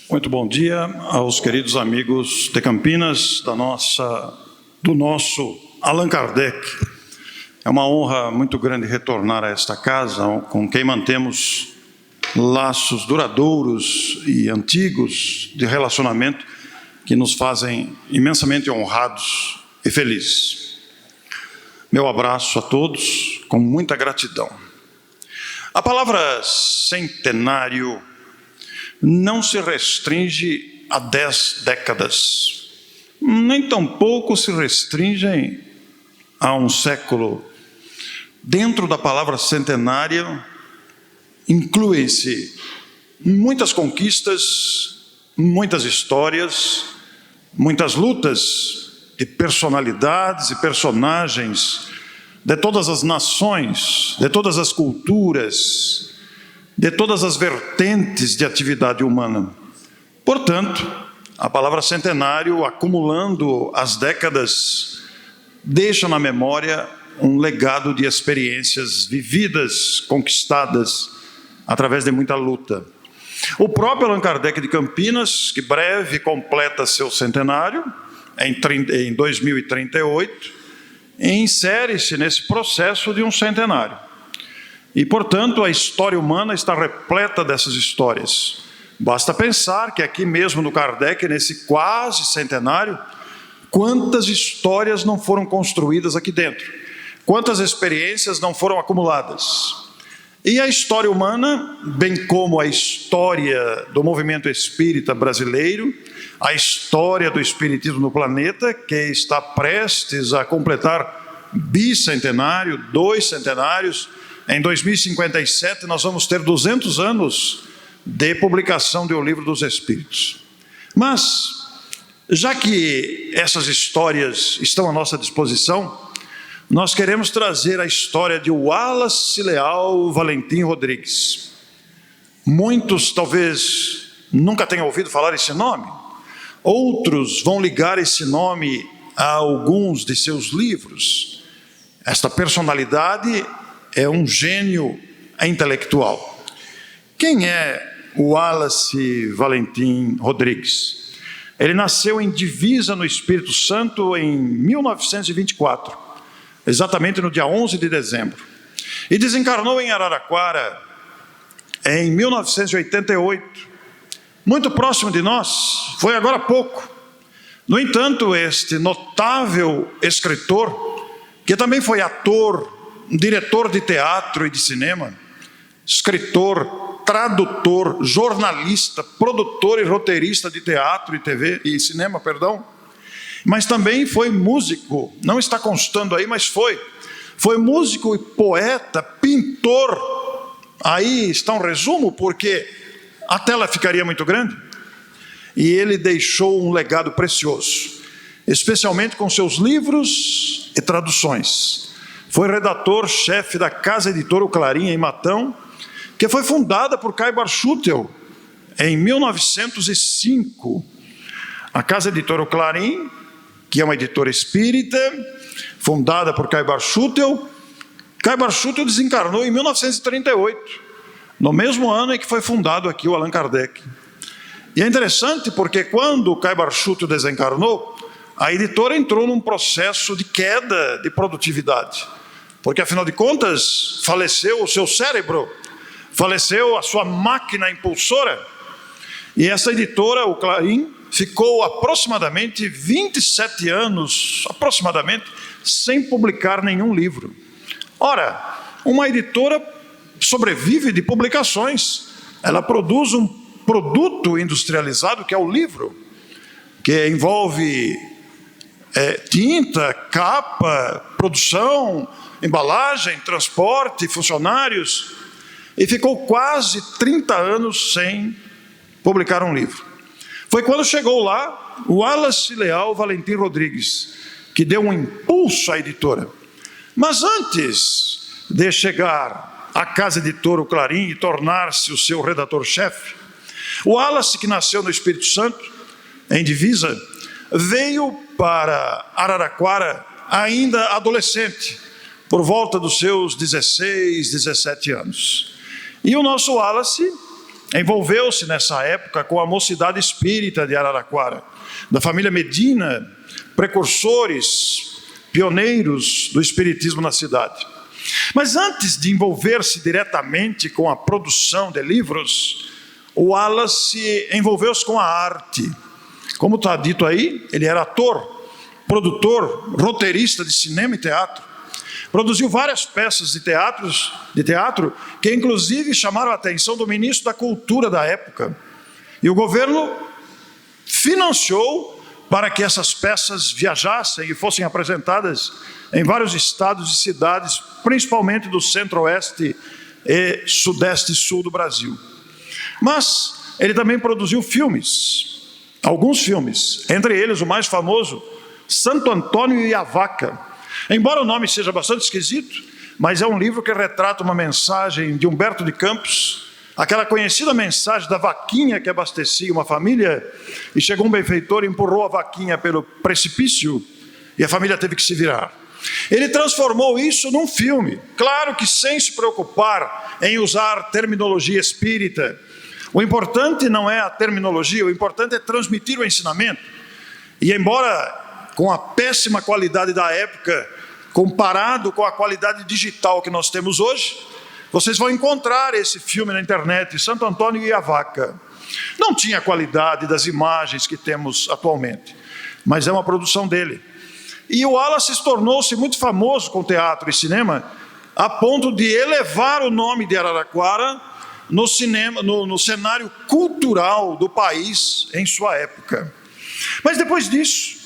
Muito bom dia aos queridos amigos de Campinas, do nosso Allan Kardec. É uma honra muito grande retornar a esta casa, com quem mantemos laços duradouros e antigos de relacionamento que nos fazem imensamente honrados e felizes. Meu abraço a todos, com muita gratidão. A palavra centenário não se restringe a 10 décadas, nem tampouco se restringe a um século. Dentro da palavra centenário, incluem-se muitas conquistas, muitas histórias, muitas lutas de personalidades e personagens de todas as nações, de todas as culturas, de todas as vertentes de atividade humana. Portanto, a palavra centenário, acumulando as décadas, deixa na memória um legado de experiências vividas, conquistadas, através de muita luta. O próprio Allan Kardec de Campinas, que breve completa seu centenário, em 2038, insere-se nesse processo de um centenário. E, portanto, a história humana está repleta dessas histórias. Basta pensar que aqui mesmo no Kardec, nesse quase centenário, quantas histórias não foram construídas aqui dentro, quantas experiências não foram acumuladas. E a história humana, bem como a história do movimento espírita brasileiro, a história do espiritismo no planeta, que está prestes a completar bicentenário, 2 centenários. Em 2057, nós vamos ter 200 anos de publicação do Livro dos Espíritos. Mas, já que essas histórias estão à nossa disposição, nós queremos trazer a história de Wallace Leal Valentim Rodrigues. Muitos talvez nunca tenham ouvido falar esse nome. Outros vão ligar esse nome a alguns de seus livros. Esta personalidade é um gênio intelectual. Quem é Wallace Valentim Rodrigues? Ele nasceu em Divisa, no Espírito Santo, em 1924, exatamente no dia 11 de dezembro. E desencarnou em Araraquara em 1988, muito próximo de nós, foi agora há pouco. No entanto, este notável escritor, que também foi ator, diretor de teatro e de cinema, escritor, tradutor, jornalista, produtor e roteirista de teatro e TV e cinema, mas também foi músico, não está constando aí, mas foi músico e poeta, pintor. Aí está um resumo, porque a tela ficaria muito grande. E ele deixou um legado precioso, especialmente com seus livros e traduções. Foi redator-chefe da Casa Editora O Clarim, em Matão, que foi fundada por Caio Barchútel em 1905. A Casa Editora O Clarim, que é uma editora espírita, fundada por Caio Barchútel. Caio Barchútel desencarnou em 1938, no mesmo ano em que foi fundado aqui o Allan Kardec. E é interessante porque quando Caio Barchútel desencarnou, a editora entrou num processo de queda de produtividade, porque afinal de contas faleceu o seu cérebro, faleceu a sua máquina impulsora, e essa editora, o Clarim, ficou aproximadamente 27 anos, sem publicar nenhum livro. Ora, uma editora sobrevive de publicações, ela produz um produto industrializado que é o livro, que envolve tinta, capa, produção, embalagem, transporte, funcionários, e ficou quase 30 anos sem publicar um livro. Foi quando chegou lá o Wallace Leal Valentim Rodrigues, que deu um impulso à editora. Mas antes de chegar à Casa Editora O Clarim e tornar-se o seu redator-chefe, o Wallace, que nasceu no Espírito Santo, em Divisa, veio para Araraquara ainda adolescente, por volta dos seus 16, 17 anos. E o nosso Wallace envolveu-se nessa época com a Mocidade Espírita de Araraquara, da família Medina, precursores, pioneiros do espiritismo na cidade. Mas antes de envolver-se diretamente com a produção de livros, o Wallace envolveu-se com a arte. Como está dito aí, ele era ator, produtor, roteirista de cinema e teatro. Produziu várias peças de teatro que inclusive chamaram a atenção do ministro da Cultura da época. E o governo financiou para que essas peças viajassem e fossem apresentadas em vários estados e cidades, principalmente do centro-oeste e sudeste e sul do Brasil. Mas ele também produziu filmes, alguns filmes, entre eles o mais famoso, Santo Antônio e a Vaca. Embora o nome seja bastante esquisito, mas é um livro que retrata uma mensagem de Humberto de Campos, aquela conhecida mensagem da vaquinha que abastecia uma família, e chegou um benfeitor e empurrou a vaquinha pelo precipício, e a família teve que se virar. Ele transformou isso num filme, claro que sem se preocupar em usar terminologia espírita. O importante não é a terminologia, o importante é transmitir o ensinamento. E embora com a péssima qualidade da época, comparado com a qualidade digital que nós temos hoje, vocês vão encontrar esse filme na internet, Santo Antônio e a Vaca. Não tinha a qualidade das imagens que temos atualmente, mas é uma produção dele. E o Wallace tornou-se muito famoso com teatro e cinema, a ponto de elevar o nome de Araraquara no cenário cultural do país em sua época. Mas depois disso,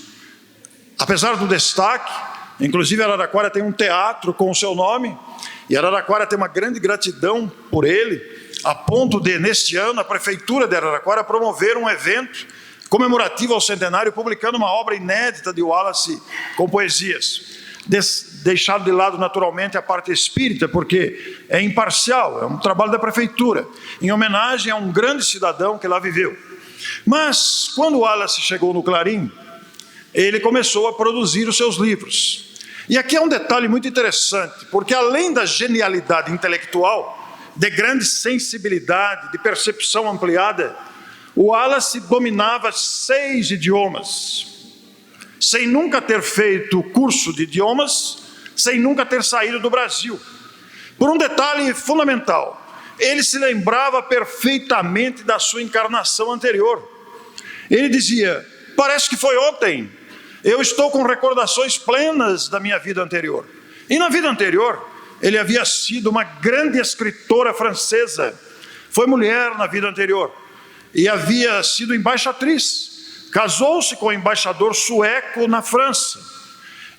apesar do destaque, inclusive Araraquara tem um teatro com o seu nome, e Araraquara tem uma grande gratidão por ele, a ponto de, neste ano, a Prefeitura de Araraquara promover um evento comemorativo ao centenário, publicando uma obra inédita de Wallace com poesias. Deixado de lado, naturalmente, a parte espírita, porque é imparcial, é um trabalho da Prefeitura, em homenagem a um grande cidadão que lá viveu. Mas, quando Wallace chegou no Clarim, ele começou a produzir os seus livros. E aqui é um detalhe muito interessante, porque além da genialidade intelectual, de grande sensibilidade, de percepção ampliada, o Wallace dominava 6 idiomas, sem nunca ter feito curso de idiomas, sem nunca ter saído do Brasil. Por um detalhe fundamental, ele se lembrava perfeitamente da sua encarnação anterior. Ele dizia: parece que foi ontem, eu estou com recordações plenas da minha vida anterior. E na vida anterior, ele havia sido uma grande escritora francesa, foi mulher na vida anterior, e havia sido embaixatriz, casou-se com o embaixador sueco na França,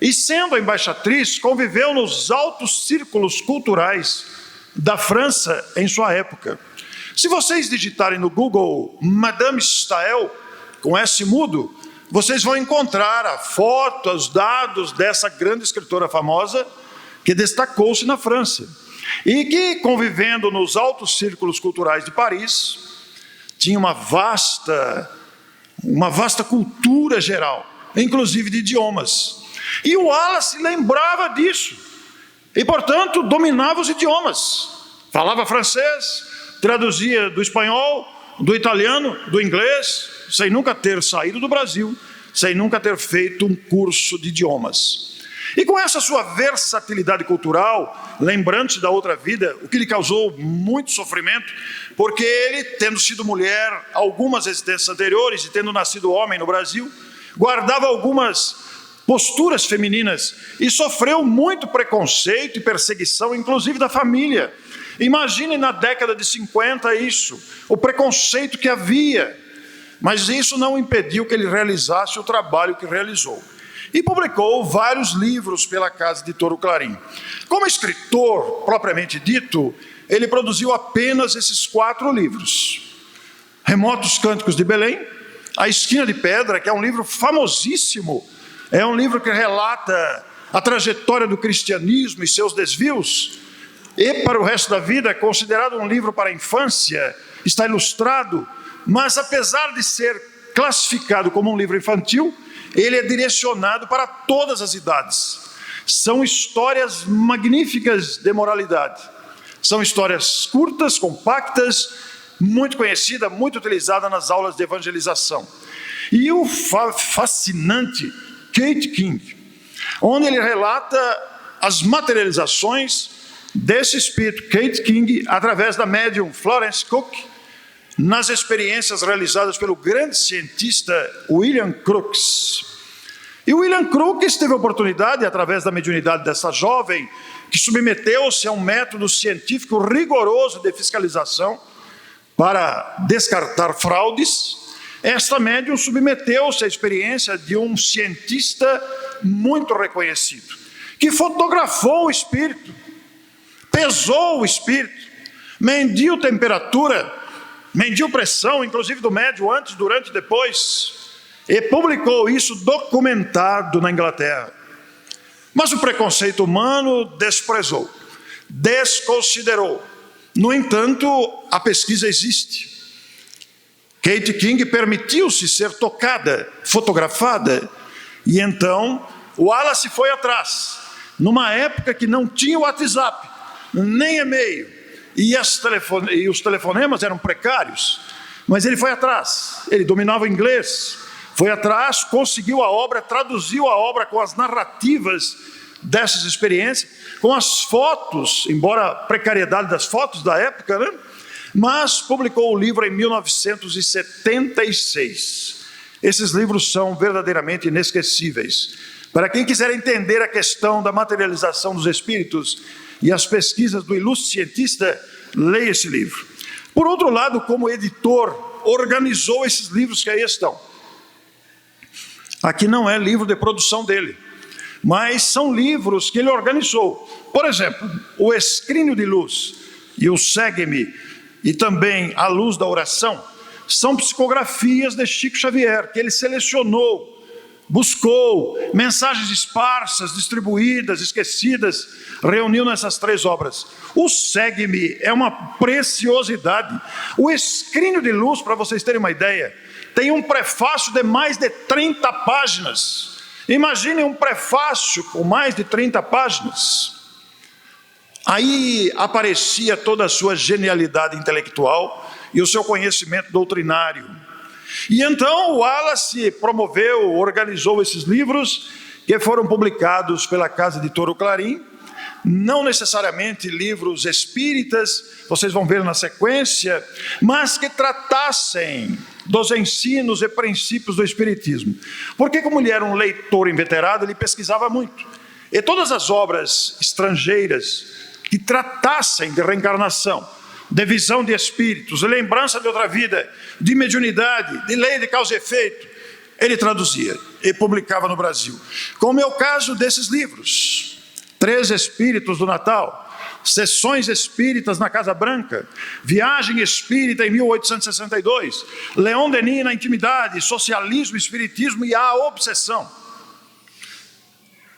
e sendo embaixatriz, conviveu nos altos círculos culturais da França em sua época. Se vocês digitarem no Google Madame Staël, com S mudo, vocês vão encontrar a foto, os dados dessa grande escritora famosa, que destacou-se na França, e que, convivendo nos altos círculos culturais de Paris, tinha uma vasta cultura geral, inclusive de idiomas. E o Wallace lembrava disso, e portanto dominava os idiomas. Falava francês, traduzia do espanhol, do italiano, do inglês, sem nunca ter saído do Brasil, sem nunca ter feito um curso de idiomas. E com essa sua versatilidade cultural, lembrando-se da outra vida, o que lhe causou muito sofrimento, porque ele, tendo sido mulher algumas existências anteriores e tendo nascido homem no Brasil, guardava algumas posturas femininas e sofreu muito preconceito e perseguição, inclusive da família. Imagine na década de 50 isso, o preconceito que havia, mas isso não impediu que ele realizasse o trabalho que realizou. E publicou vários livros pela Casa Editora Clarim. Como escritor, propriamente dito, ele produziu apenas esses 4 livros. Remotos Cânticos de Belém, A Esquina de Pedra, que é um livro famosíssimo, é um livro que relata a trajetória do cristianismo e seus desvios, e para o resto da vida é considerado um livro para a infância, está ilustrado, mas apesar de ser classificado como um livro infantil, ele é direcionado para todas as idades. São histórias magníficas de moralidade. São histórias curtas, compactas, muito conhecida, muito utilizada nas aulas de evangelização. E o fascinante Kate King, onde ele relata as materializações desse espírito, Kate King, através da médium Florence Cook, nas experiências realizadas pelo grande cientista William Crookes. E William Crookes teve a oportunidade, através da mediunidade dessa jovem, que submeteu-se a um método científico rigoroso de fiscalização para descartar fraudes. Esta médium submeteu-se à experiência de um cientista muito reconhecido, que fotografou o espírito, pesou o espírito, mediu temperatura, mediu pressão, inclusive do médium, antes, durante e depois, e publicou isso documentado na Inglaterra. Mas o preconceito humano desprezou, desconsiderou. No entanto, a pesquisa existe. Kate King permitiu-se ser tocada, fotografada, e então Wallace foi atrás, numa época que não tinha WhatsApp, nem e-mail, e os telefonemas eram precários, mas ele foi atrás, ele dominava o inglês, foi atrás, conseguiu a obra, traduziu a obra com as narrativas dessas experiências, com as fotos, embora a precariedade das fotos da época, né? Mas publicou o livro em 1976. Esses livros são verdadeiramente inesquecíveis. Para quem quiser entender a questão da materialização dos espíritos e as pesquisas do ilustre cientista, leia esse livro. Por outro lado, como editor, organizou esses livros que aí estão. Aqui não é livro de produção dele, mas são livros que ele organizou. Por exemplo, o Escrínio de Luz e o Segue-me, e também A Luz da Oração, são psicografias de Chico Xavier, que ele selecionou, buscou, mensagens esparsas, distribuídas, esquecidas, reuniu nessas 3 obras. O Segue-me é uma preciosidade. O Escrínio de Luz, para vocês terem uma ideia, tem um prefácio de mais de 30 páginas. Imaginem um prefácio com mais de 30 páginas. Aí aparecia toda a sua genialidade intelectual e o seu conhecimento doutrinário. E então o Wallace promoveu, organizou esses livros que foram publicados pela Casa Editora Clarim, não necessariamente livros espíritas, vocês vão ver na sequência, mas que tratassem dos ensinos e princípios do espiritismo. Porque como ele era um leitor inveterado, ele pesquisava muito. E todas as obras estrangeiras que tratassem de reencarnação, de visão de espíritos, de lembrança de outra vida, de mediunidade, de lei de causa e efeito, ele traduzia e publicava no Brasil. Como é o caso desses livros: 3 Espíritos do Natal, Sessões Espíritas na Casa Branca, Viagem Espírita em 1862, Leon Denis na Intimidade, Socialismo, Espiritismo e a Obsessão.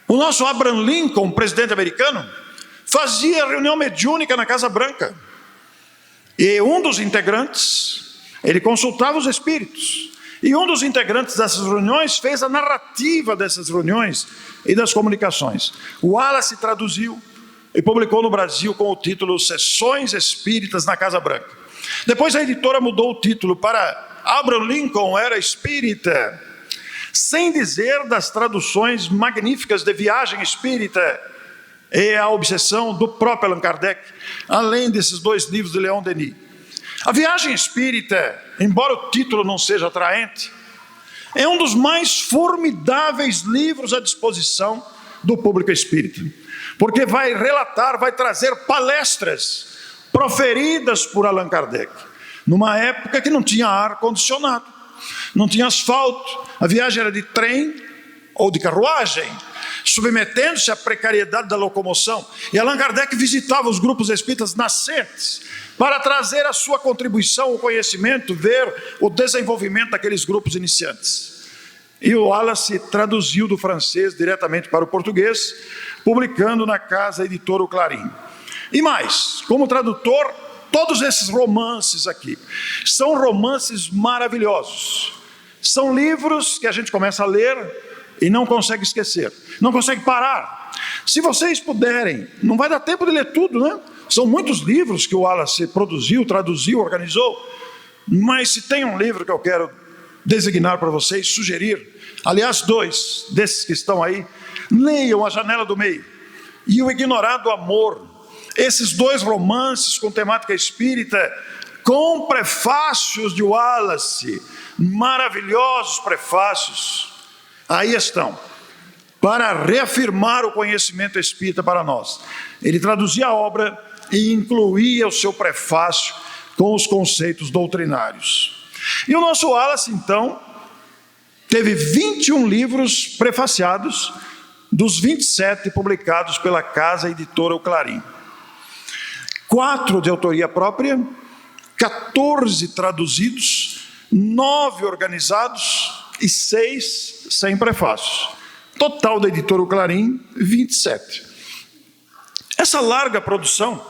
O nosso Abraham Lincoln, presidente americano, fazia reunião mediúnica na Casa Branca. E um dos integrantes, ele consultava os espíritos. E um dos integrantes dessas reuniões fez a narrativa dessas reuniões e das comunicações. O Wallace traduziu e publicou no Brasil com o título Sessões Espíritas na Casa Branca. Depois a editora mudou o título para Abraham Lincoln Era Espírita, sem dizer das traduções magníficas de Viagem Espírita e A Obsessão do próprio Allan Kardec, além desses 2 livros de Leon Denis. A Viagem Espírita, embora o título não seja atraente, é um dos mais formidáveis livros à disposição do público espírita, porque vai relatar, vai trazer palestras proferidas por Allan Kardec, numa época que não tinha ar-condicionado, não tinha asfalto, a viagem era de trem ou de carruagem, submetendo-se à precariedade da locomoção. E Allan Kardec visitava os grupos espíritas nascentes para trazer a sua contribuição, o conhecimento, ver o desenvolvimento daqueles grupos iniciantes. E o Wallace traduziu do francês diretamente para o português, publicando na Casa Editora Clarim. E mais, como tradutor, todos esses romances aqui são romances maravilhosos. São livros que a gente começa a ler e não consegue esquecer, não consegue parar. Se vocês puderem, não vai dar tempo de ler tudo, né? São muitos livros que o Wallace produziu, traduziu, organizou, mas se tem um livro que eu quero designar para vocês, sugerir, aliás, 2 desses que estão aí, leiam A Janela do Meio e O Ignorado Amor. Esses 2 romances com temática espírita, com prefácios de Wallace, maravilhosos prefácios, aí estão, para reafirmar o conhecimento espírita para nós. Ele traduzia a obra e incluía o seu prefácio com os conceitos doutrinários. E o nosso Wallace, então, teve 21 livros prefaciados, dos 27 publicados pela casa editora O Clarim. 4 de autoria própria, 14 traduzidos, 9 organizados e 6 sem prefácios. Total da editora O Clarim, 27. Essa larga produção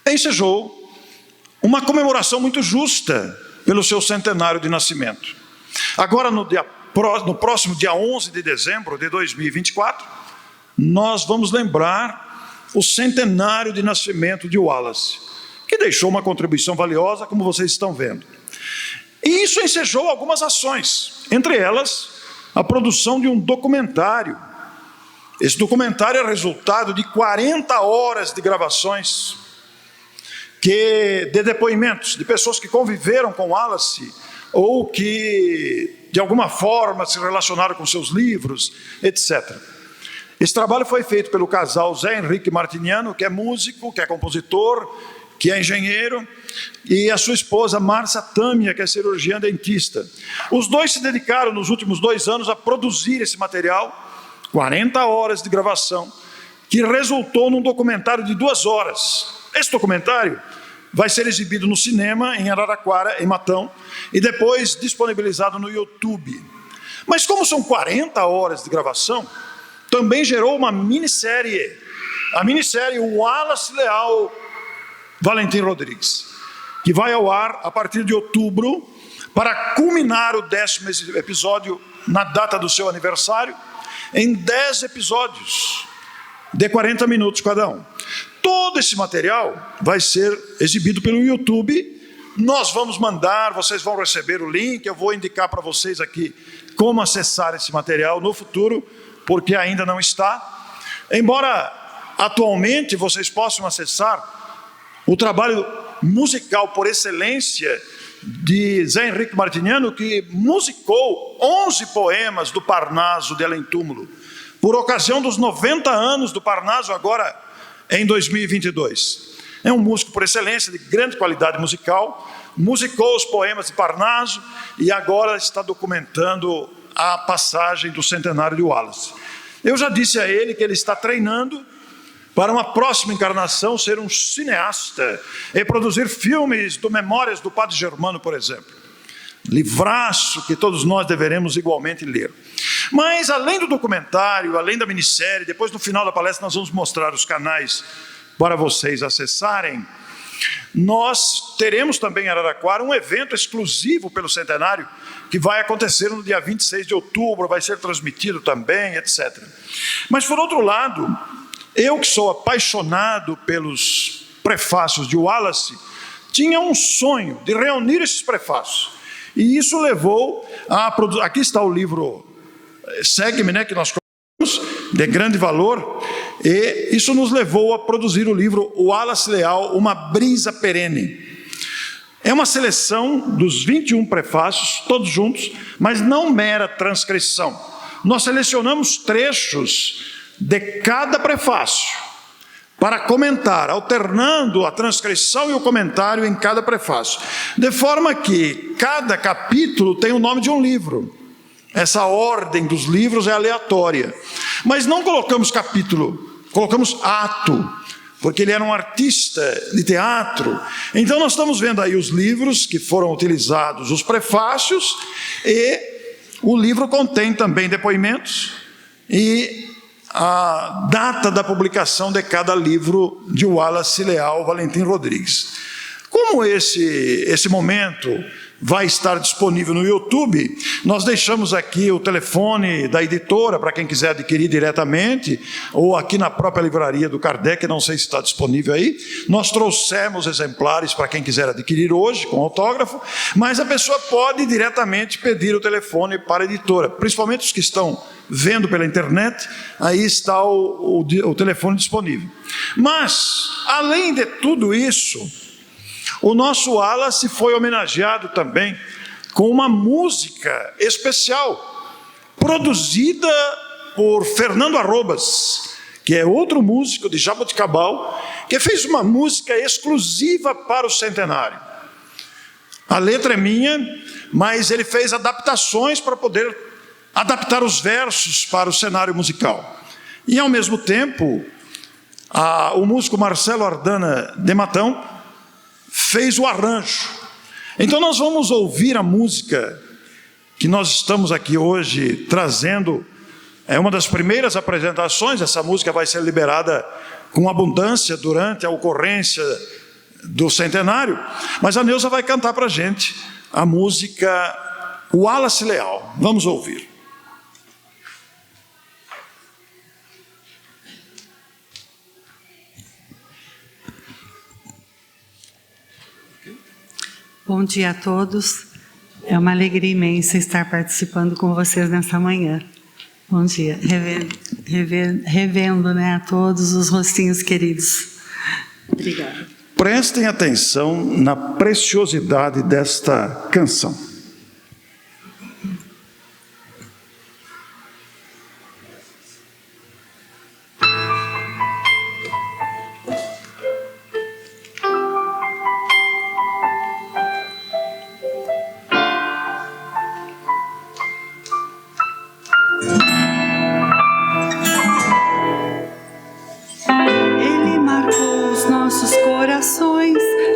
ensejou uma comemoração muito justa pelo seu centenário de nascimento. Agora, no próximo dia 11 de dezembro de 2024, nós vamos lembrar o centenário de nascimento de Wallace, que deixou uma contribuição valiosa, como vocês estão vendo. E isso ensejou algumas ações, entre elas a produção de um documentário. Esse documentário é resultado de 40 horas de gravações, de depoimentos de pessoas que conviveram com Wallace ou que de alguma forma se relacionaram com seus livros, etc. Esse trabalho foi feito pelo casal Zé Henrique Martiniano, que é músico, que é compositor, que é engenheiro, e a sua esposa Márcia Tâmia, que é cirurgiã dentista. Os 2 se dedicaram nos últimos 2 anos a produzir esse material, 40 horas de gravação, que resultou num documentário de 2 horas. Esse documentário vai ser exibido no cinema, em Araraquara, em Matão, e depois disponibilizado no YouTube. Mas como são 40 horas de gravação, também gerou uma minissérie, a minissérie Wallace Leal Valentim Rodrigues, que vai ao ar a partir de outubro, para culminar o 10º episódio na data do seu aniversário, em 10 episódios de 40 minutos cada um. Todo esse material vai ser exibido pelo YouTube. Nós vamos mandar, vocês vão receber o link, eu vou indicar para vocês aqui como acessar esse material no futuro, porque ainda não está. Embora atualmente vocês possam acessar o trabalho musical por excelência de Zé Henrique Martiniano, que musicou 11 poemas do Parnaso de Além Túmulo, por ocasião dos 90 anos do Parnaso, agora em 2022. É um músico por excelência, de grande qualidade musical, musicou os poemas de Parnaso e agora está documentando a passagem do centenário de Wallace. Eu já disse a ele que ele está treinando para uma próxima encarnação ser um cineasta e produzir filmes do Memórias do Padre Germano, por exemplo. Livraço que todos nós deveremos igualmente ler. Mas além do documentário, além da minissérie, depois no final da palestra nós vamos mostrar os canais para vocês acessarem. Nós teremos também em Araraquara um evento exclusivo pelo centenário, que vai acontecer no dia 26 de outubro, vai ser transmitido também, etc. Mas por outro lado, eu que sou apaixonado pelos prefácios de Wallace, tinha um sonho de reunir esses prefácios. E isso levou a produzir. Aqui está o livro Segue-me, né, que nós compramos, de grande valor, e isso nos levou a produzir o livro Wallace Leal, Uma Brisa Perene. É uma seleção dos 21 prefácios, todos juntos, mas não mera transcrição. Nós selecionamos trechos de cada prefácio para comentar, alternando a transcrição e o comentário em cada prefácio, de forma que cada capítulo tem o nome de um livro. Essa ordem dos livros é aleatória, mas não colocamos capítulo, colocamos ato, porque ele era um artista de teatro. Então nós estamos vendo aí os livros que foram utilizados, os prefácios, e o livro contém também depoimentos e a data da publicação de cada livro de Wallace Leal Valentim Rodrigues. Como esse momento vai estar disponível no YouTube. Nós deixamos aqui o telefone da editora para quem quiser adquirir diretamente, ou aqui na própria livraria do Kardec, não sei se está disponível aí. Nós trouxemos exemplares para quem quiser adquirir hoje, com autógrafo, mas a pessoa pode diretamente pedir o telefone para a editora, principalmente os que estão vendo pela internet, aí está o telefone disponível. Mas, além de tudo isso, o nosso Wallace foi homenageado também com uma música especial, produzida por Fernando Arrobas, que é outro músico de Jaboticabal, que fez uma música exclusiva para o centenário. A letra é minha, mas ele fez adaptações para poder adaptar os versos para o cenário musical. E, ao mesmo tempo, o músico Marcelo Ardana de Matão fez o arranjo. Então nós vamos ouvir a música que nós estamos aqui hoje trazendo. É uma das primeiras apresentações. Essa música vai ser liberada com abundância durante a ocorrência do centenário, mas a Neuza vai cantar para a gente a música Wallace Leal. Vamos ouvir. Bom dia a todos. É uma alegria imensa estar participando com vocês nessa manhã. Bom dia. Revendo, a todos os rostinhos queridos. Obrigada. Prestem atenção na preciosidade desta canção.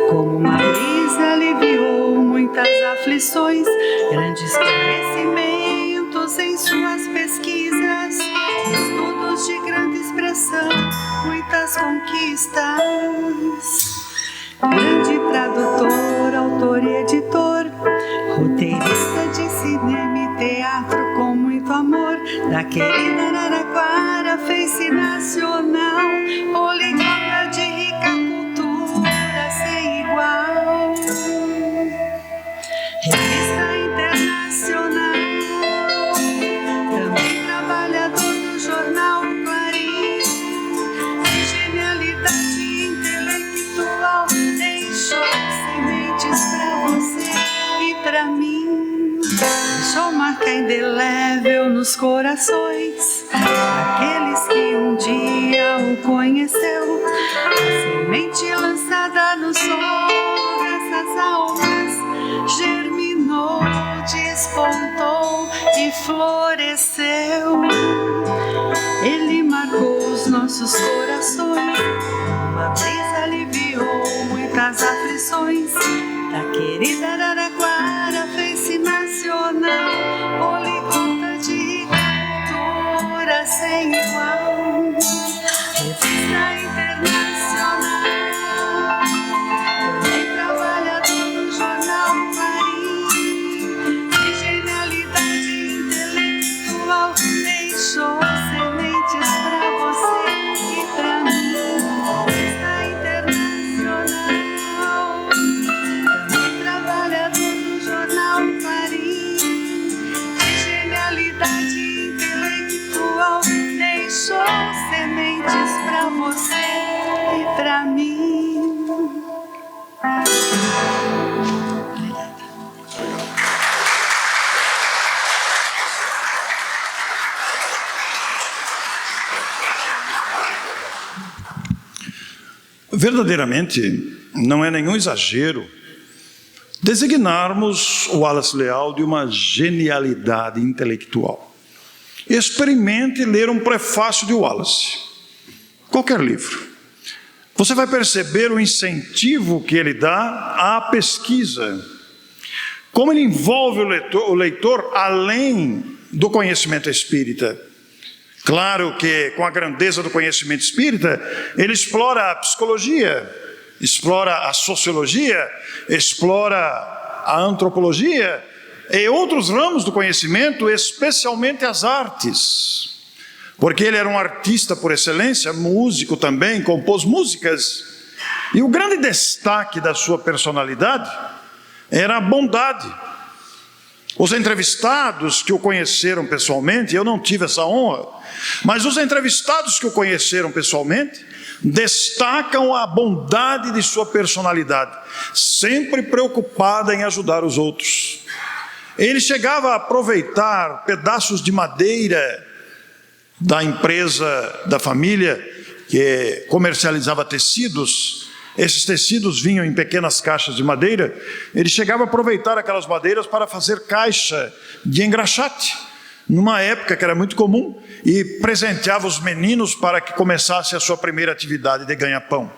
Como uma brisa aliviou muitas aflições, grandes conhecimentos em suas pesquisas, estudos de grande expressão, muitas conquistas. Grande tradutor, autor e editor, roteirista de cinema e teatro com muito amor, da querida Araraquara, fez-se nacional, poliglota de rica cultura sem igual. Revista internacional, também trabalhador do jornal Clarim, de genialidade intelectual, deixou sementes pra você e pra mim. Deixou marca indelével nos corações daqueles que um dia o conheceu. A semente lançada no sol dessas almas germinou, despontou e floresceu. Ele marcou os nossos corações, uma brisa aliviou muitas aflições. Da querida Araraquara, fez-se nacional, poliglota de cultura sem igual. Revista internacional, também trabalhador do jornal Clarim, de genialidade intelectual, deixou sementes pra você e pra mim. Revista internacional, também trabalhador do jornal Clarim, de genialidade intelectual, deixou sementes pra você e pra mim. Verdadeiramente, não é nenhum exagero designarmos o Wallace Leal de uma genialidade intelectual. Experimente ler um prefácio de Wallace, qualquer livro. Você vai perceber o incentivo que ele dá à pesquisa, como ele envolve o leitor além do conhecimento espírita. Claro que com a grandeza do conhecimento espírita, ele explora a psicologia, explora a sociologia, explora a antropologia e outros ramos do conhecimento, especialmente as artes. Porque ele era um artista por excelência, músico também, compôs músicas. E o grande destaque da sua personalidade era a bondade. Os entrevistados que o conheceram pessoalmente, eu não tive essa honra, mas os entrevistados que o conheceram pessoalmente destacam a bondade de sua personalidade, sempre preocupada em ajudar os outros. Ele chegava a aproveitar pedaços de madeira da empresa da família que comercializava tecidos. Esses tecidos vinham em pequenas caixas de madeira. Ele chegava a aproveitar aquelas madeiras para fazer caixa de engraxate, numa época que era muito comum, e presenteava os meninos para que começasse a sua primeira atividade de ganha-pão.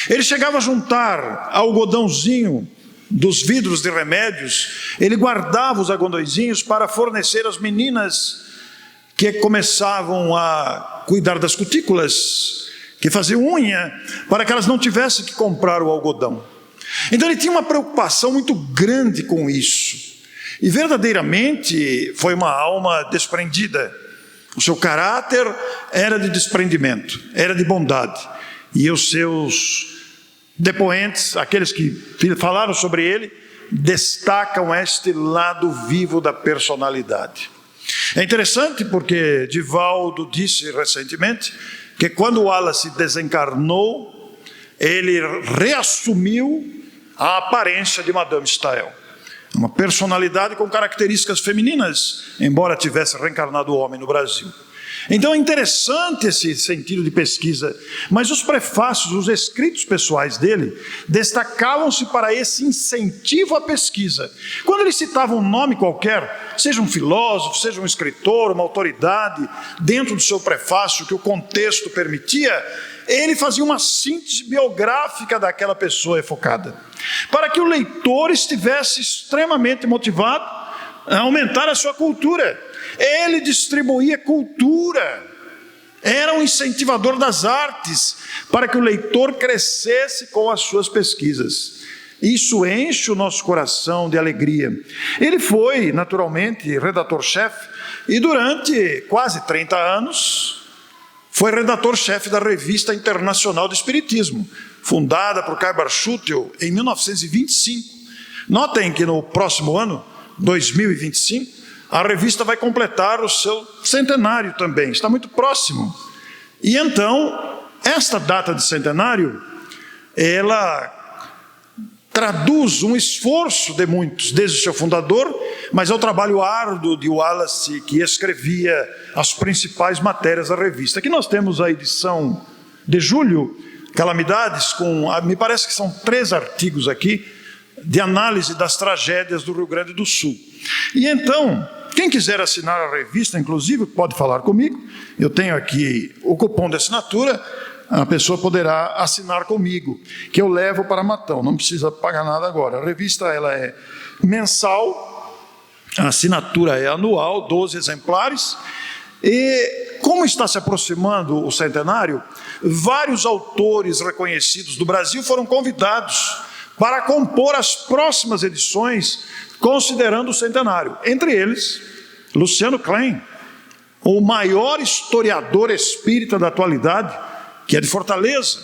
Ele chegava a juntar algodãozinho dos vidros de remédios, ele guardava os algodõezinhos para fornecer às meninas que começavam a cuidar das cutículas, que faziam unha, para que elas não tivessem que comprar o algodão. Então ele tinha uma preocupação muito grande com isso, e verdadeiramente foi uma alma desprendida. O seu caráter era de desprendimento, era de bondade, e os seus depoentes, aqueles que falaram sobre ele, destacam este lado vivo da personalidade. É interessante porque Divaldo disse recentemente que quando Wallace desencarnou, ele reassumiu a aparência de Madame Stael. Uma personalidade com características femininas, embora tivesse reencarnado o homem no Brasil. Então é interessante esse sentido de pesquisa, mas os prefácios, os escritos pessoais dele, destacavam-se para esse incentivo à pesquisa. Quando ele citava um nome qualquer, seja um filósofo, seja um escritor, uma autoridade, dentro do seu prefácio, que o contexto permitia, ele fazia uma síntese biográfica daquela pessoa evocada, para que o leitor estivesse extremamente motivado a aumentar a sua cultura. Ele distribuía cultura, era um incentivador das artes, para que o leitor crescesse com as suas pesquisas. Isso enche o nosso coração de alegria. Ele foi, naturalmente, redator-chefe, e durante quase 30 anos, foi redator-chefe da Revista Internacional do Espiritismo, fundada por Kaibar Schutel em 1925. Notem que no próximo ano, 2025, a revista vai completar o seu centenário também, está muito próximo. E então, esta data de centenário, ela traduz um esforço de muitos, desde o seu fundador, mas é o trabalho árduo de Wallace, que escrevia as principais matérias da revista. Aqui nós temos a edição de julho, Calamidades, me parece que são 3 artigos aqui, de análise das tragédias do Rio Grande do Sul. E então, quem quiser assinar a revista, inclusive, pode falar comigo. Eu tenho aqui o cupom de assinatura, a pessoa poderá assinar comigo, que eu levo para Matão, não precisa pagar nada agora. A revista ela é mensal, a assinatura é anual, 12 exemplares, e como está se aproximando o centenário, vários autores reconhecidos do Brasil foram convidados para compor as próximas edições, considerando o centenário. Entre eles, Luciano Klein, o maior historiador espírita da atualidade, que é de Fortaleza,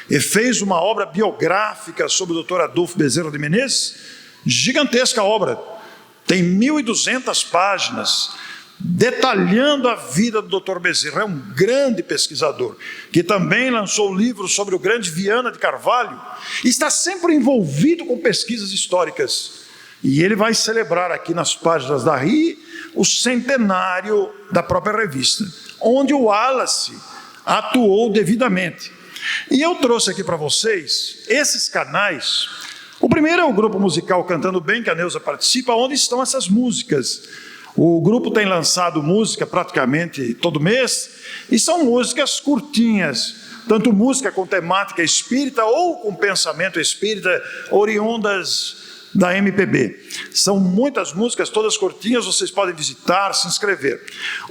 e fez uma obra biográfica sobre o Dr. Adolfo Bezerra de Menezes, gigantesca obra, tem 1.200 páginas, detalhando a vida do Dr. Bezerra. É um grande pesquisador, que também lançou livros sobre o grande Viana de Carvalho, e está sempre envolvido com pesquisas históricas. E ele vai celebrar aqui nas páginas da RI o centenário da própria revista, onde o Wallace atuou devidamente. E eu trouxe aqui para vocês esses canais. O primeiro é o grupo musical Cantando Bem, que a Neuza participa, onde estão essas músicas. O grupo tem lançado música praticamente todo mês, e são músicas curtinhas, tanto música com temática espírita ou com pensamento espírita, oriundas da MPB. São muitas músicas, todas curtinhas, vocês podem visitar, se inscrever.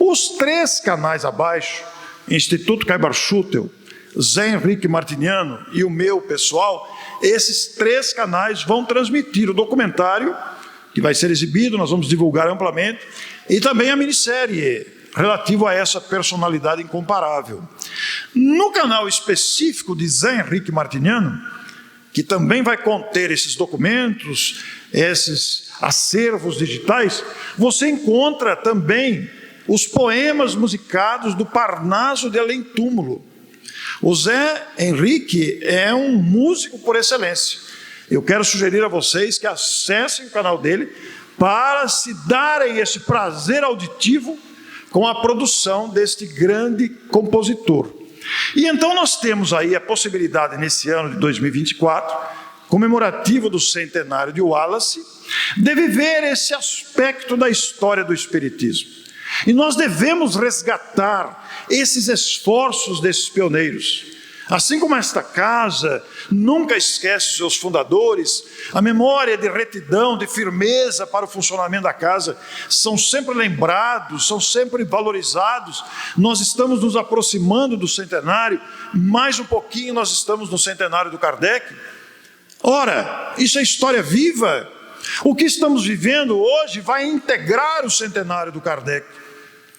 Os 3 canais abaixo, Instituto Kaibar Schutel, Zé Henrique Martiniano e o meu pessoal, esses 3 canais vão transmitir o documentário, que vai ser exibido, nós vamos divulgar amplamente, e também a minissérie relativo a essa personalidade incomparável. No canal específico de Zé Henrique Martiniano, que também vai conter esses documentos, esses acervos digitais, você encontra também os poemas musicados do Parnaso de Além Túmulo. O Zé Henrique é um músico por excelência. Eu quero sugerir a vocês que acessem o canal dele para se darem esse prazer auditivo com a produção deste grande compositor. E então nós temos aí a possibilidade, nesse ano de 2024, comemorativo do centenário de Wallace, de viver esse aspecto da história do Espiritismo. E nós devemos resgatar esses esforços desses pioneiros. Assim como esta casa nunca esquece seus fundadores, a memória de retidão, de firmeza para o funcionamento da casa são sempre lembrados, são sempre valorizados. Nós estamos nos aproximando do centenário, mais um pouquinho nós estamos no centenário do Kardec. Ora, isso é história viva. O que estamos vivendo hoje vai integrar o centenário do Kardec.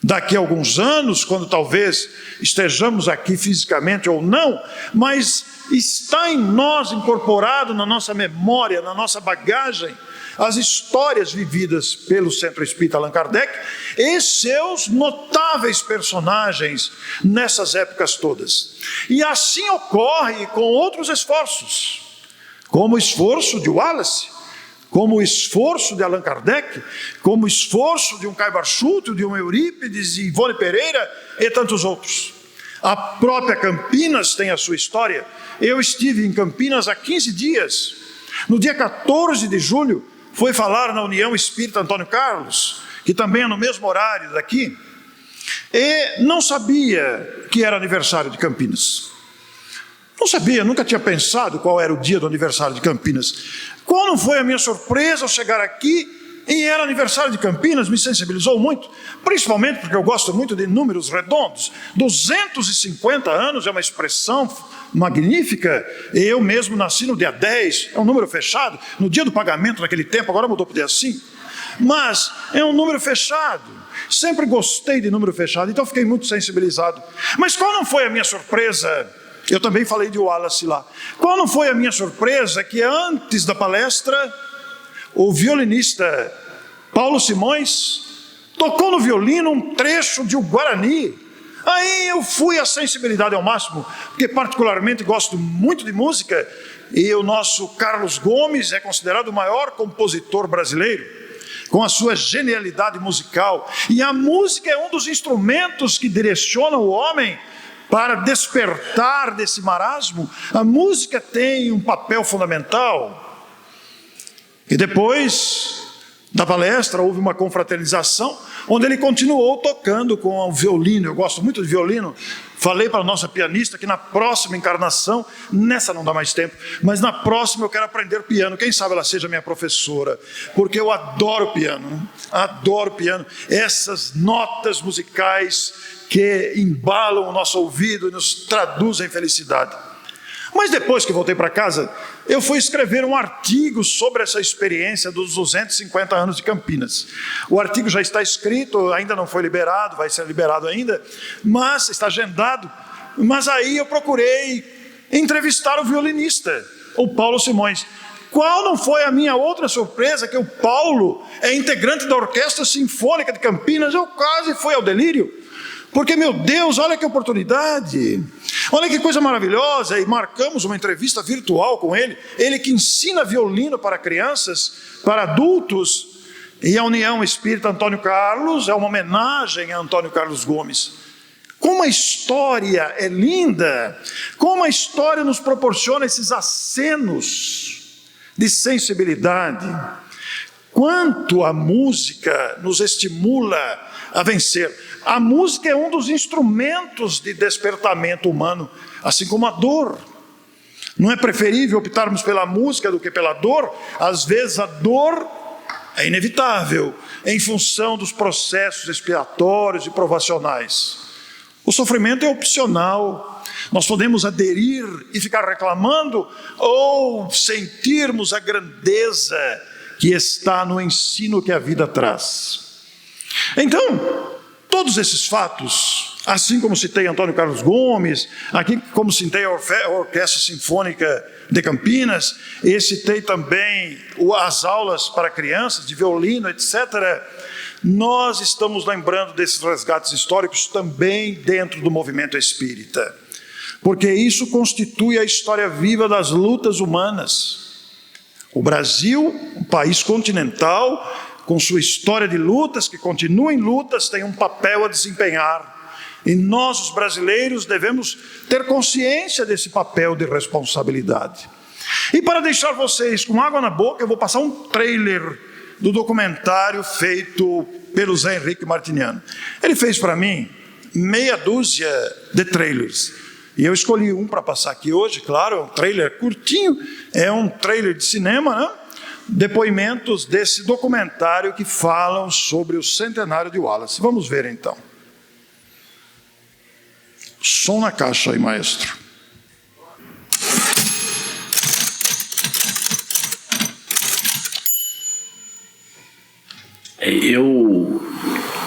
Daqui a alguns anos, quando talvez estejamos aqui fisicamente ou não, mas está em nós, incorporado na nossa memória, na nossa bagagem, as histórias vividas pelo Centro Espírita Allan Kardec e seus notáveis personagens nessas épocas todas. E assim ocorre com outros esforços, como o esforço de Wallace, como o esforço de Allan Kardec, como o esforço de um Caibar Schulte, de um Eurípides, de Ivone Pereira e tantos outros. A própria Campinas tem a sua história. Eu estive em Campinas há 15 dias. No dia 14 de julho, fui falar na União Espírita Antônio Carlos, que também é no mesmo horário daqui, e não sabia que era aniversário de Campinas. Não sabia, nunca tinha pensado qual era o dia do aniversário de Campinas. Qual não foi a minha surpresa ao chegar aqui e era aniversário de Campinas, me sensibilizou muito, principalmente porque eu gosto muito de números redondos. 250 anos é uma expressão magnífica, eu mesmo nasci no dia 10, é um número fechado, no dia do pagamento naquele tempo, agora mudou para o dia 5, mas é um número fechado, sempre gostei de número fechado, então fiquei muito sensibilizado. Mas qual não foi a minha surpresa? Eu também falei de Wallace lá. Qual não foi a minha surpresa que antes da palestra, o violinista Paulo Simões tocou no violino um trecho de O Guarani. Aí eu fui à sensibilidade ao máximo, porque particularmente gosto muito de música, e o nosso Carlos Gomes é considerado o maior compositor brasileiro, com a sua genialidade musical. E a música é um dos instrumentos que direcionam o homem para despertar desse marasmo. A música tem um papel fundamental. E depois da palestra houve uma confraternização, onde ele continuou tocando com o violino. Eu gosto muito de violino. Falei para a nossa pianista que na próxima encarnação, nessa não dá mais tempo, mas na próxima eu quero aprender piano. Quem sabe ela seja minha professora, porque eu adoro piano, adoro piano. Essas notas musicais que embalam o nosso ouvido e nos traduzem felicidade. Mas depois que voltei para casa, eu fui escrever um artigo sobre essa experiência dos 250 anos de Campinas. O artigo já está escrito, ainda não foi liberado, vai ser liberado ainda, mas está agendado. Mas aí eu procurei entrevistar o violinista, o Paulo Simões. Qual não foi a minha outra surpresa, que o Paulo é integrante da Orquestra Sinfônica de Campinas. Eu quase fui ao delírio. Porque, meu Deus, olha que oportunidade, olha que coisa maravilhosa. E marcamos uma entrevista virtual com ele, ele que ensina violino para crianças, para adultos. E a União Espírita Antônio Carlos é uma homenagem a Antônio Carlos Gomes. Como a história é linda, como a história nos proporciona esses acenos de sensibilidade. Quanto a música nos estimula a vencer. A música é um dos instrumentos de despertamento humano, assim como a dor. Não é preferível optarmos pela música do que pela dor? Às vezes a dor é inevitável, em função dos processos expiatórios e provacionais. O sofrimento é opcional. Nós podemos aderir e ficar reclamando ou sentirmos a grandeza que está no ensino que a vida traz. Então, todos esses fatos, assim como citei Antônio Carlos Gomes, aqui como citei a Orquestra Sinfônica de Campinas, e citei também as aulas para crianças de violino, etc., nós estamos lembrando desses resgates históricos também dentro do movimento espírita, porque isso constitui a história viva das lutas humanas. O Brasil, um país continental, com sua história de lutas, que continua em lutas, tem um papel a desempenhar. E nós, os brasileiros, devemos ter consciência desse papel de responsabilidade. E para deixar vocês com água na boca, eu vou passar um trailer do documentário feito pelo Zé Henrique Martiniano. Ele fez para mim meia dúzia de trailers. E eu escolhi um para passar aqui hoje, claro, é um trailer curtinho, é um trailer de cinema, né? Depoimentos desse documentário que falam sobre o centenário de Wallace. Vamos ver então. Som na caixa aí, maestro. Eu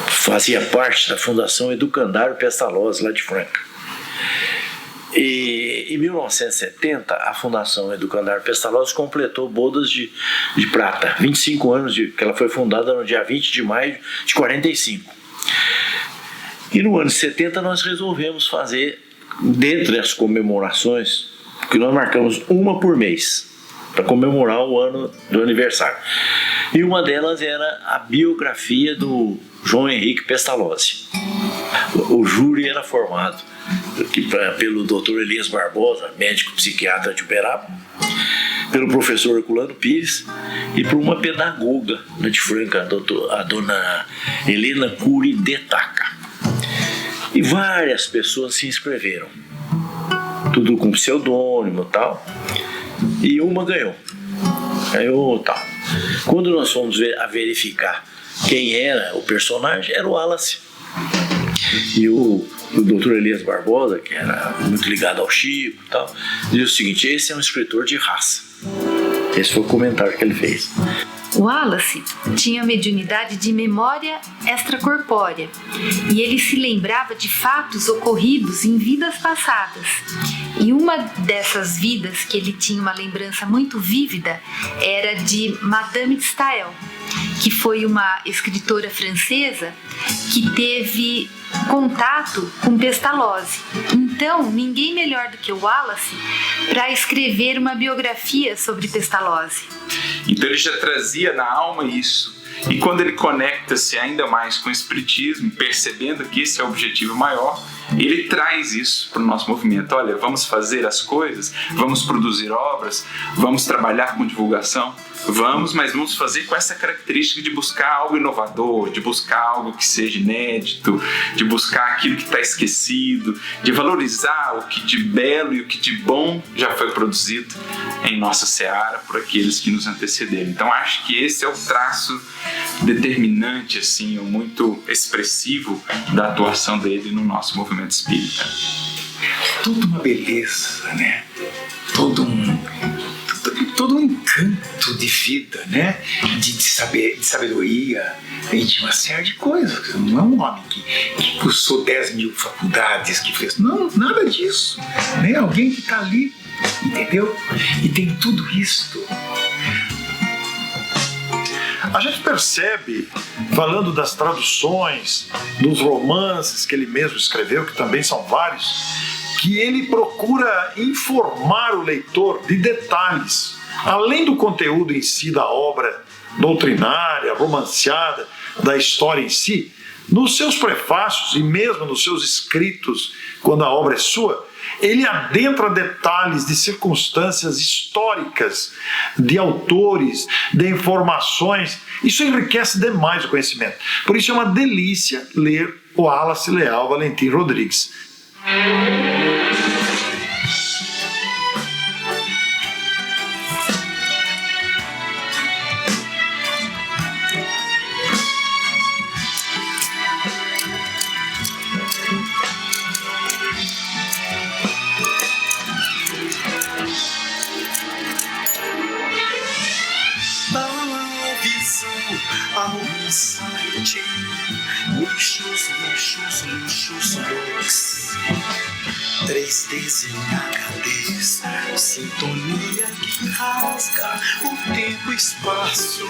fazia parte da Fundação Educandário Pestalozzi, lá de Franca. E em 1970, a Fundação Educandário Pestalozzi completou bodas de prata. 25 anos que ela foi fundada no dia 20 de maio de 45. E no ano de 70 nós resolvemos fazer, dentre as comemorações, que nós marcamos uma por mês, para comemorar o ano do aniversário. E uma delas era a biografia do João Henrique Pestalozzi. O júri era formado pelo Dr. Elias Barbosa, médico psiquiatra de Uberaba, pelo professor Herculano Pires e por uma pedagoga de Franca, a dona Helena Cury de Taca. E várias pessoas se inscreveram, tudo com pseudônimo e tal, e uma ganhou. Tal. Quando nós fomos a verificar quem era o personagem, era o Wallace. E o Dr. Elias Barbosa, que era muito ligado ao Chico e tal, disse o seguinte: esse é um escritor de raça. Esse foi o comentário que ele fez. Wallace tinha mediunidade de memória extracorpórea e ele se lembrava de fatos ocorridos em vidas passadas. E uma dessas vidas que ele tinha uma lembrança muito vívida era de Madame de Staël, que foi uma escritora francesa que teve contato com Pestalozzi. Então, ninguém melhor do que o Wallace para escrever uma biografia sobre Pestalozzi. Então ele já trazia na alma isso. E quando ele conecta-se ainda mais com o espiritismo, percebendo que esse é o objetivo maior, ele traz isso para o nosso movimento. Olha, vamos fazer as coisas, vamos produzir obras, vamos trabalhar com divulgação, mas vamos fazer com essa característica de buscar algo inovador, de buscar algo que seja inédito, de buscar aquilo que está esquecido, de valorizar o que de belo e o que de bom já foi produzido em nossa seara por aqueles que nos antecederam. Então acho que esse é o traço determinante, assim, muito expressivo da atuação dele no nosso movimento espírita. Toda uma beleza, né? Todo um encanto de vida, né? De sabedoria e de uma série de coisas. Não é um homem que cursou 10 mil faculdades, que fez... Não, nada disso. Né? Alguém que está ali, entendeu? E tem tudo isso. A gente percebe, falando das traduções, dos romances que ele mesmo escreveu, que também são vários, que ele procura informar o leitor de detalhes, além do conteúdo em si da obra doutrinária, romanceada, da história em si, nos seus prefácios e mesmo nos seus escritos, quando a obra é sua, ele adentra detalhes de circunstâncias históricas, de autores, de informações. Isso enriquece demais o conhecimento. Por isso é uma delícia ler o Wallace Leal Valentim Rodrigues. televisão ao insight. Lixos, lixos, lixos, looks. 3Ds em HDs, sintonia que rasga o tempo e espaço.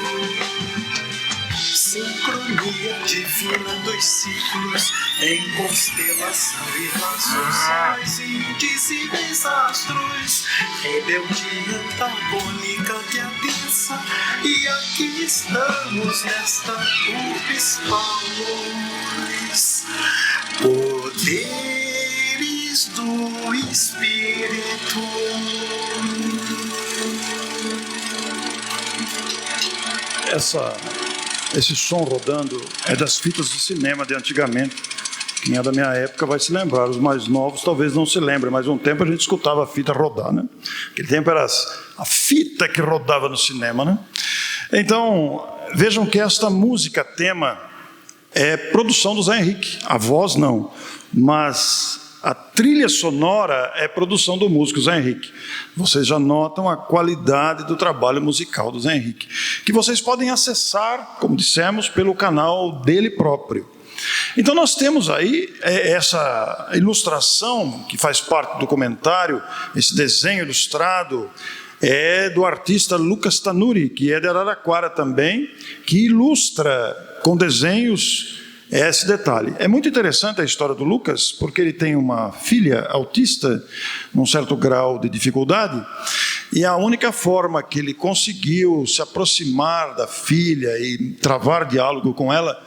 Sincronia divina dos ciclos em constelação e razões indizíveis astros. Rebeldia antagônica que adensa, e aqui estamos nesta urbis paulus. Poderes do Espírito. Esse som rodando é das fitas de cinema de antigamente. Quem é da minha época vai se lembrar. Os mais novos talvez não se lembrem, mas um tempo a gente escutava a fita rodar, né? Aquele tempo era a fita que rodava no cinema, né? Então, vejam que esta música tema é produção do Zé Henrique. A voz não, mas a trilha sonora é produção do músico Zé Henrique. Vocês já notam a qualidade do trabalho musical do Zé Henrique, que vocês podem acessar, como dissemos, pelo canal dele próprio. Então nós temos aí essa ilustração que faz parte do documentário, esse desenho ilustrado, é do artista Lucas Tanuri, que é de Araraquara também, que ilustra com desenhos esse detalhe. É muito interessante a história do Lucas, porque ele tem uma filha autista, num certo grau de dificuldade, e a única forma que ele conseguiu se aproximar da filha e travar diálogo com ela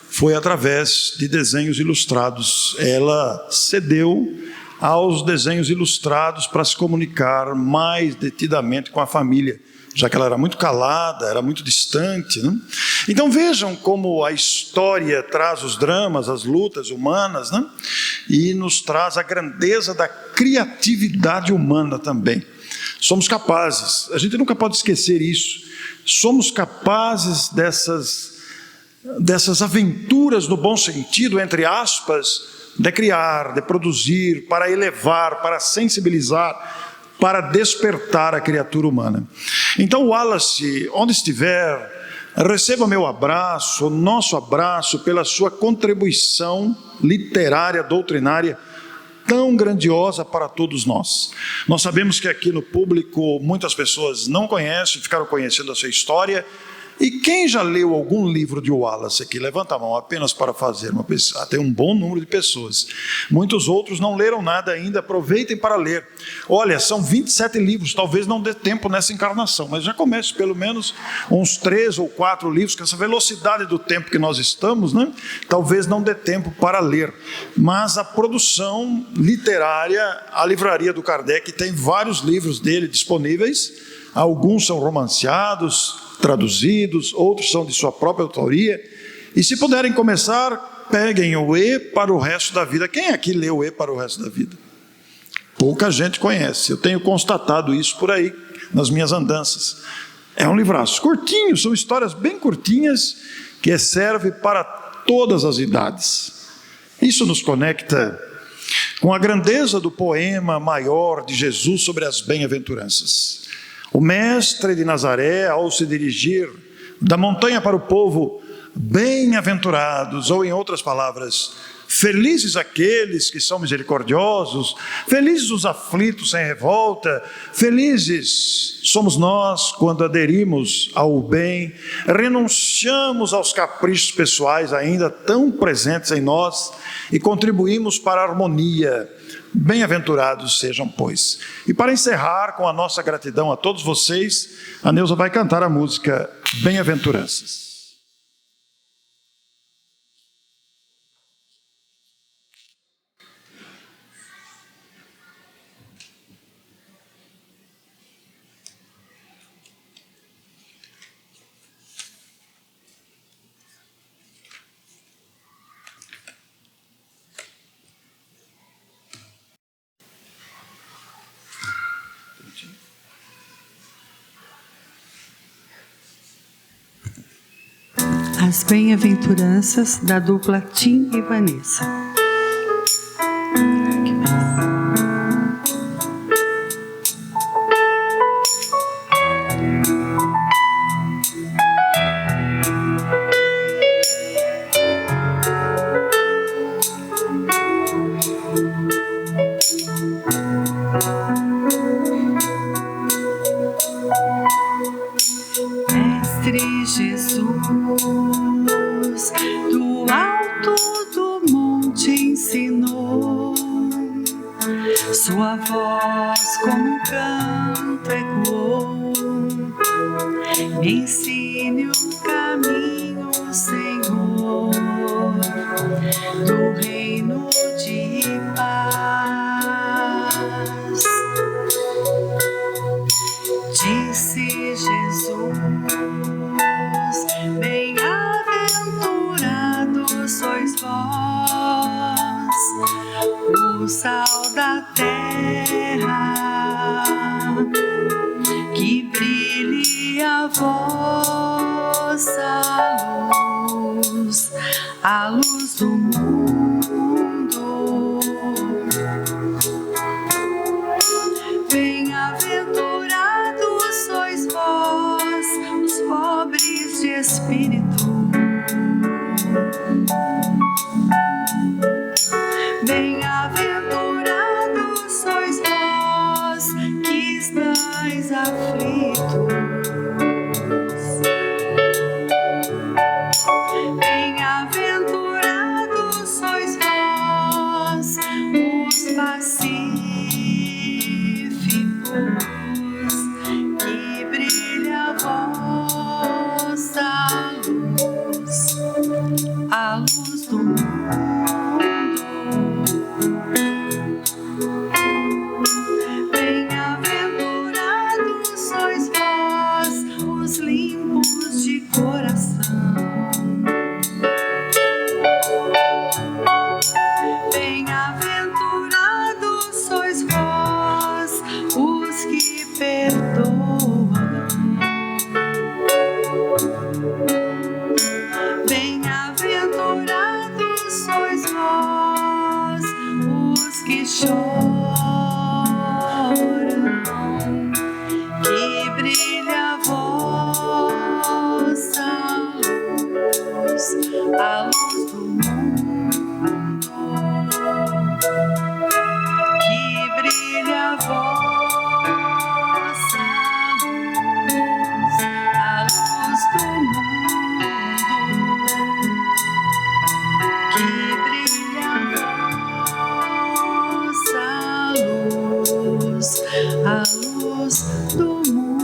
foi através de desenhos ilustrados. Ela cedeu aos desenhos ilustrados para se comunicar mais detidamente com a família, já que ela era muito calada, era muito distante, né? Então vejam como a história traz os dramas, as lutas humanas, né? E nos traz a grandeza da criatividade humana também. Somos capazes, a gente nunca pode esquecer isso, somos capazes dessas aventuras no bom sentido, entre aspas, de criar, de produzir, para elevar, para sensibilizar, para despertar a criatura humana. Então, Wallace, onde estiver, receba meu abraço, nosso abraço, pela sua contribuição literária, doutrinária, tão grandiosa para todos nós. Nós sabemos que aqui no público muitas pessoas não conhecem, ficaram conhecendo a sua história. E quem já leu algum livro de Wallace aqui? Levanta a mão, apenas para fazer uma pesquisa. Tem um bom número de pessoas. Muitos outros não leram nada ainda, aproveitem para ler. Olha, são 27 livros, talvez não dê tempo nessa encarnação, mas já comece pelo menos uns 3 ou 4 livros, com essa velocidade do tempo que nós estamos, né? Talvez não dê tempo para ler. Mas a produção literária, a livraria do Kardec tem vários livros dele disponíveis, alguns são romanceados, traduzidos, outros são de sua própria autoria, e se puderem começar, peguem o E para o resto da vida. Quem aqui leu o E para o resto da vida? Pouca gente conhece, eu tenho constatado isso por aí, nas minhas andanças. É um livraço curtinho, são histórias bem curtinhas, que serve para todas as idades. Isso nos conecta com a grandeza do poema maior de Jesus sobre as bem-aventuranças. O mestre de Nazaré, ao se dirigir da montanha para o povo, bem-aventurados, ou em outras palavras, felizes aqueles que são misericordiosos, felizes os aflitos sem revolta, felizes somos nós quando aderimos ao bem, renunciamos aos caprichos pessoais ainda tão presentes em nós e contribuímos para a harmonia. Bem-aventurados sejam, pois. E para encerrar com a nossa gratidão a todos vocês, a Neuza vai cantar a música Bem-aventuranças. As bem-aventuranças da dupla Tim e Vanessa. Mestre Jesus, do alto do monte ensinou, sua voz como um canto ecoou. Me ensine o caminho, Senhor, do reino de paz. Disse Jesus, bem-aventurados sois vós, o sal da terra, que brilhe a vossa luz, a luz do mundo. Bem-aventurados sois vós, os pobres de espírito. Bem-aventurados sois vós, que estáis aflitos. Bem-aventurados sois vós, os pacíficos, que brilha a vossa luz, a luz do mundo. Bem-aventurados sois vós, os limpos de coração. Bem-aventurados sois vós, os que perdoam. Bem-aventurados sois vós, os que choram, que brilha a vossa luz, a luz do mundo, que brilha a vossa luz, a luz do mundo, que brilha a vossa luz, a luz do mundo.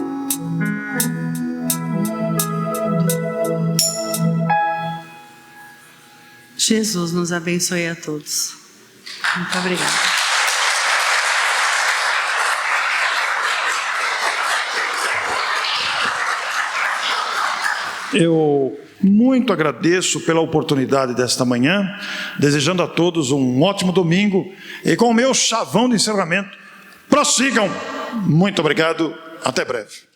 Jesus nos abençoe a todos. Muito obrigada. Eu muito agradeço pela oportunidade desta manhã, desejando a todos um ótimo domingo e com o meu chavão de encerramento, prossigam. Muito obrigado, até breve.